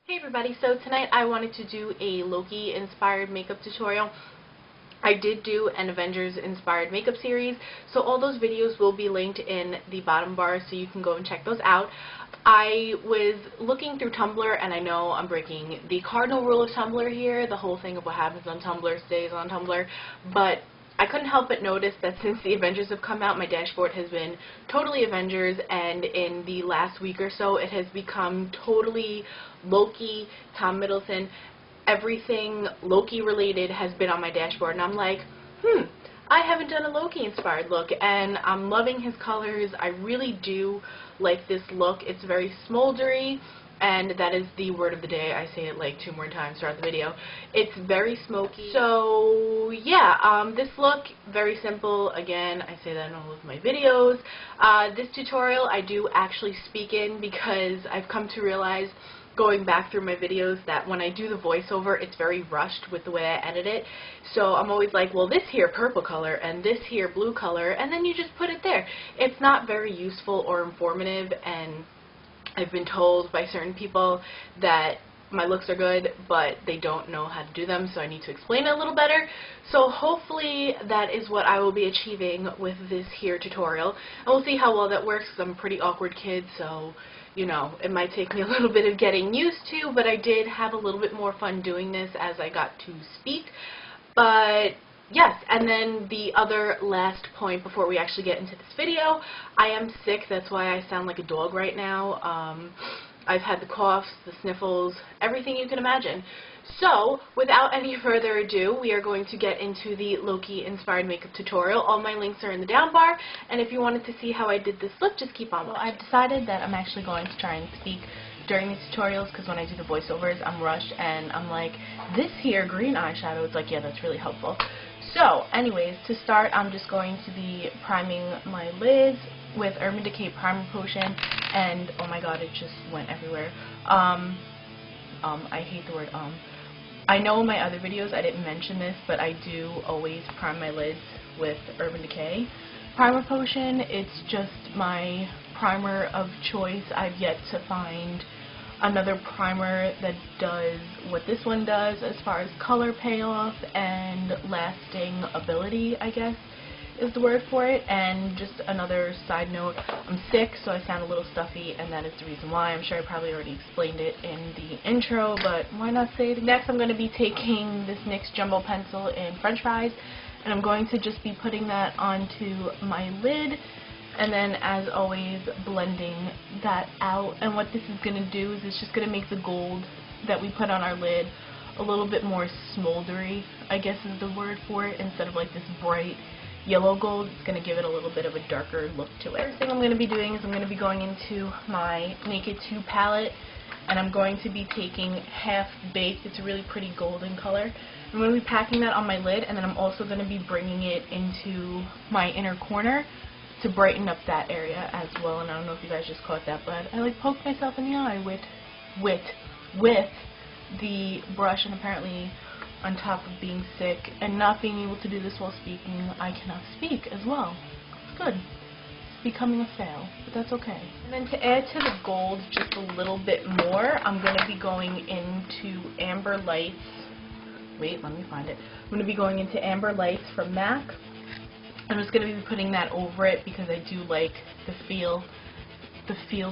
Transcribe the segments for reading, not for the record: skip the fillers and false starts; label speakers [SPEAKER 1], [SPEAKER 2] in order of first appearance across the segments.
[SPEAKER 1] Hey everybody, so tonight I wanted to do a Loki inspired makeup tutorial. I did do an Avengers inspired makeup series, so all those videos will be linked in the bottom bar so you can go and check those out. I was looking through Tumblr, and I know I'm breaking the cardinal rule of Tumblr here, the whole thing of what happens on Tumblr stays on Tumblr, but I couldn't help but notice that since the Avengers have come out, my dashboard has been totally Avengers, and in the last week or so, it has become totally Loki, Tom Middleton. Everything Loki related has been on my dashboard, and I'm like, I haven't done a Loki inspired look, and I'm loving his colors. I really do like this look. It's very smoldery, and that is the word of the day. I say it like 2 more times throughout the video. It's very smoky. So yeah, this look, very simple. Again, I say that in all of my videos. This tutorial I do actually speak in because I've come to realize, going back through my videos, that when I do the voiceover, it's very rushed with the way I edit it. So I'm always like, well, this here purple color and this here blue color, and then you just put it there. It's not very useful or informative, and I've been told by certain people that my looks are good, but they don't know how to do them, so I need to explain it a little better. So hopefully that is what I will be achieving with this here tutorial. And we'll see how well that works, because I'm a pretty awkward kid, so you know, it might take me a little bit of getting used to, but I did have a little bit more fun doing this as I got to speak. But yes, and then the other last point before we actually get into this video, I am sick. That's why I sound like a dog right now. I've had the coughs, the sniffles, everything you can imagine. So, without any further ado, we are going to get into the Loki inspired makeup tutorial. All my links are in the down bar, and if you wanted to see how I did this look, just keep on watching. Well, I've decided that I'm actually going to try and speak during these tutorials, because when I do the voiceovers, I'm rushed, and I'm like, this here green eyeshadow, it's like, yeah, that's really helpful. So, anyways, to start, I'm just going to be priming my lids with Urban Decay Primer Potion, and oh my god, it just went everywhere. I hate the word I know in my other videos I didn't mention this, but I do always prime my lids with Urban Decay Primer Potion. It's just my primer of choice. I've yet to find another primer that does what this one does as far as color payoff and lasting ability, I guess is the word for it. And just another side note, I'm sick, so I sound a little stuffy, and that is the reason why. I'm sure I probably already explained it in the intro, but why not say it? Next, I'm going to be taking this NYX Jumbo Pencil in French Fries, and I'm going to just be putting that onto my lid, and then, as always, blending that out. And what this is going to do is it's just going to make the gold that we put on our lid a little bit more smoldery, I guess is the word for it, instead of like this bright yellow gold. It's going to give it a little bit of a darker look to it. First thing I'm going to be doing is I'm going to be going into my Naked 2 palette, and I'm going to be taking Half Baked. It's a really pretty golden color. I'm going to be packing that on my lid, and then I'm also going to be bringing it into my inner corner to brighten up that area as well. And I don't know if you guys just caught that, but I like poked myself in the eye with the brush, and apparently on top of being sick and not being able to do this while speaking, I cannot speak as well. It's good. It's becoming a fail, but that's okay. And then to add to the gold just a little bit more, I'm going to be going into Amber Lights. Wait, let me find it. I'm going to be going into Amber Lights from MAC. I'm just going to be putting that over it because I do like the feel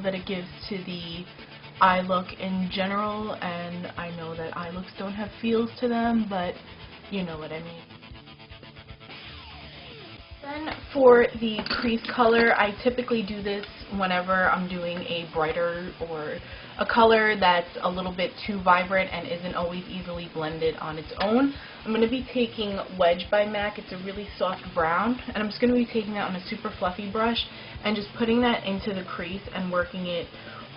[SPEAKER 1] that it gives to the eye look in general, and I know that eye looks don't have feels to them, but you know what I mean. Then for the crease color, I typically do this whenever I'm doing a brighter or a color that's a little bit too vibrant and isn't always easily blended on its own. I'm going to be taking Wedge by MAC. It's a really soft brown, and I'm just going to be taking that on a super fluffy brush and just putting that into the crease and working it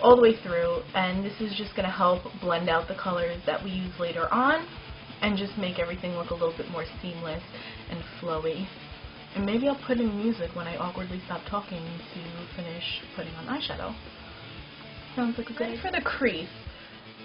[SPEAKER 1] all the way through, and this is just going to help blend out the colors that we use later on and just make everything look a little bit more seamless and flowy. And maybe I'll put in music when I awkwardly stop talking to finish putting on eyeshadow. Sounds like a good idea. For the crease,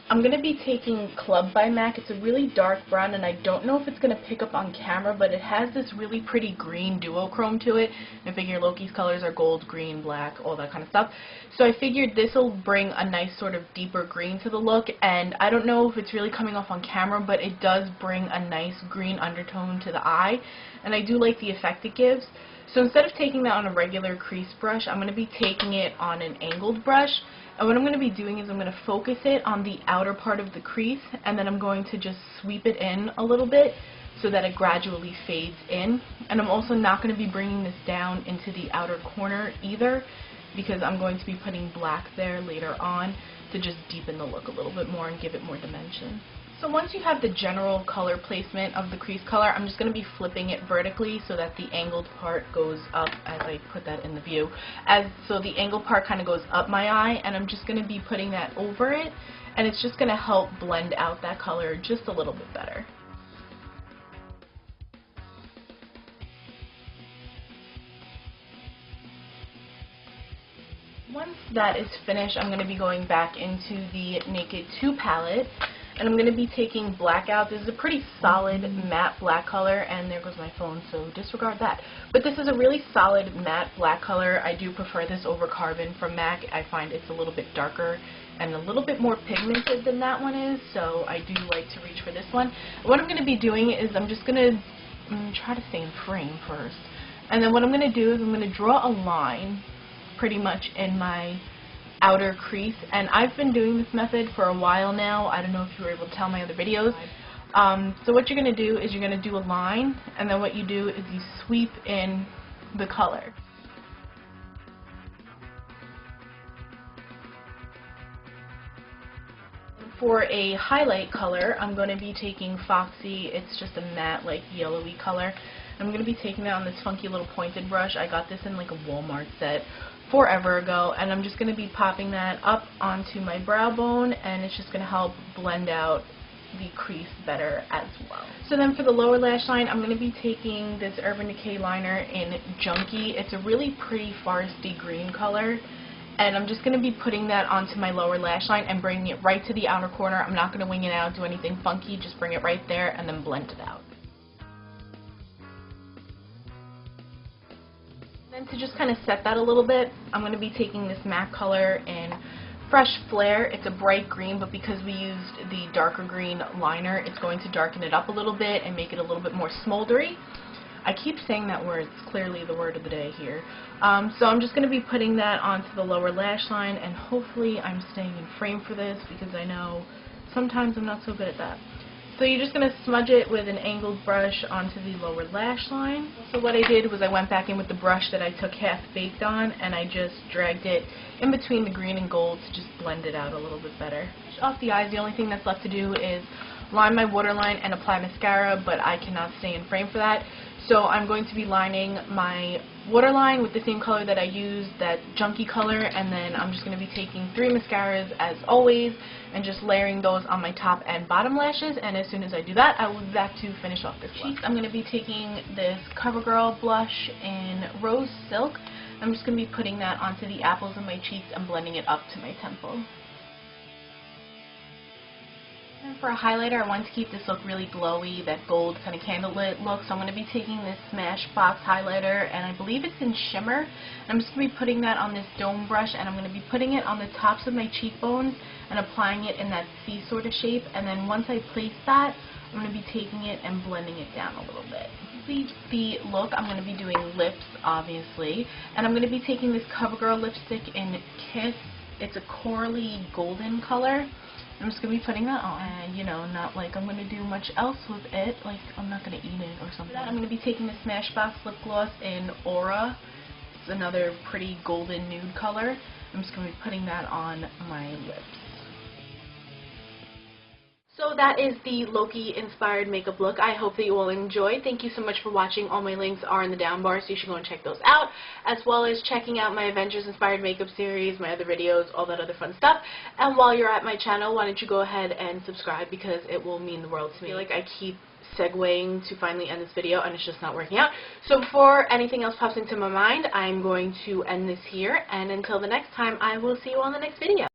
[SPEAKER 1] I'm going to be taking Club by MAC. It's a really dark brown, and I don't know if it's going to pick up on camera, but it has this really pretty green duochrome to it. I figure Loki's colors are gold, green, black, all that kind of stuff. So I figured this will bring a nice sort of deeper green to the look, and I don't know if it's really coming off on camera, but it does bring a nice green undertone to the eye, and I do like the effect it gives. So instead of taking that on a regular crease brush, I'm going to be taking it on an angled brush. And what I'm going to be doing is I'm going to focus it on the outer part of the crease, and then I'm going to just sweep it in a little bit so that it gradually fades in. And I'm also not going to be bringing this down into the outer corner either, because I'm going to be putting black there later on to just deepen the look a little bit more and give it more dimension. So once you have the general color placement of the crease color, I'm just going to be flipping it vertically so that the angled part goes up as I put that in the view. So the angled part kind of goes up my eye, and I'm just going to be putting that over it, and it's just going to help blend out that color just a little bit better. Once that is finished, I'm going to be going back into the Naked 2 palette. And I'm going to be taking Blackout. This is a pretty solid matte black color, and there goes my phone, so disregard that. But this is a really solid matte black color. I do prefer this over Carbon from MAC. I find it's a little bit darker and a little bit more pigmented than that one is, so I do like to reach for this one. What I'm going to be doing is I'm just going to try to stay in frame first. And then what I'm going to do is I'm going to draw a line pretty much in my outer crease, and I've been doing this method for a while now. I don't know if you were able to tell my other videos. So what you're going to do is you're going to do a line, and then what you do is you sweep in the color. For a highlight color, I'm going to be taking Foxy. It's just a matte, like, yellowy color. I'm going to be taking that on this funky little pointed brush. I got this in like a Walmart set forever ago, and I'm just going to be popping that up onto my brow bone, and it's just going to help blend out the crease better as well. So then for the lower lash line, I'm going to be taking this Urban Decay liner in Junkie. It's a really pretty foresty green color, and I'm just going to be putting that onto my lower lash line and bringing it right to the outer corner. I'm not going to wing it out, do anything funky, just bring it right there and then blend it out. Then to just kind of set that a little bit, I'm going to be taking this MAC color in Fresh Flare. It's a bright green, but because we used the darker green liner, it's going to darken it up a little bit and make it a little bit more smoldery. I keep saying that word. It's clearly the word of the day here. So I'm just going to be putting that onto the lower lash line, and hopefully I'm staying in frame for this, because I know sometimes I'm not so good at that. So you're just going to smudge it with an angled brush onto the lower lash line. So what I did was I went back in with the brush that I took Half Baked on, and I just dragged it in between the green and gold to just blend it out a little bit better. Off the eyes, the only thing that's left to do is line my waterline and apply mascara, but I cannot stay in frame for that. So I'm going to be lining my waterline with the same color that I used, that Junkie color, and then I'm just going to be taking 3 mascaras as always and just layering those on my top and bottom lashes, and as soon as I do that, I will be back to finish off this look. I'm going to be taking this CoverGirl blush in Rose Silk. I'm just going to be putting that onto the apples of my cheeks and blending it up to my temple. And for a highlighter, I want to keep this look really glowy, that gold kind of candlelit look, so I'm going to be taking this Smashbox highlighter, and I believe it's in Shimmer. And I'm just going to be putting that on this dome brush, and I'm going to be putting it on the tops of my cheekbones and applying it in that C sort of shape, and then once I place that, I'm going to be taking it and blending it down a little bit. To complete the look, I'm going to be doing lips, obviously, and I'm going to be taking this CoverGirl lipstick in Kiss. It's a corally golden color. I'm just going to be putting that on, and, you know, not like I'm going to do much else with it, like I'm not going to eat it or something. I'm going to be taking the Smashbox lip gloss in Aura. It's another pretty golden nude color. I'm just going to be putting that on my lips. So that is the Loki-inspired makeup look. I hope that you all enjoyed. Thank you so much for watching. All my links are in the down bar, so you should go and check those out, as well as checking out my Avengers-inspired makeup series, my other videos, all that other fun stuff. And while you're at my channel, why don't you go ahead and subscribe, because it will mean the world to me. I feel like I keep segueing to finally end this video, and it's just not working out. So before anything else pops into my mind, I'm going to end this here, and until the next time, I will see you on the next video.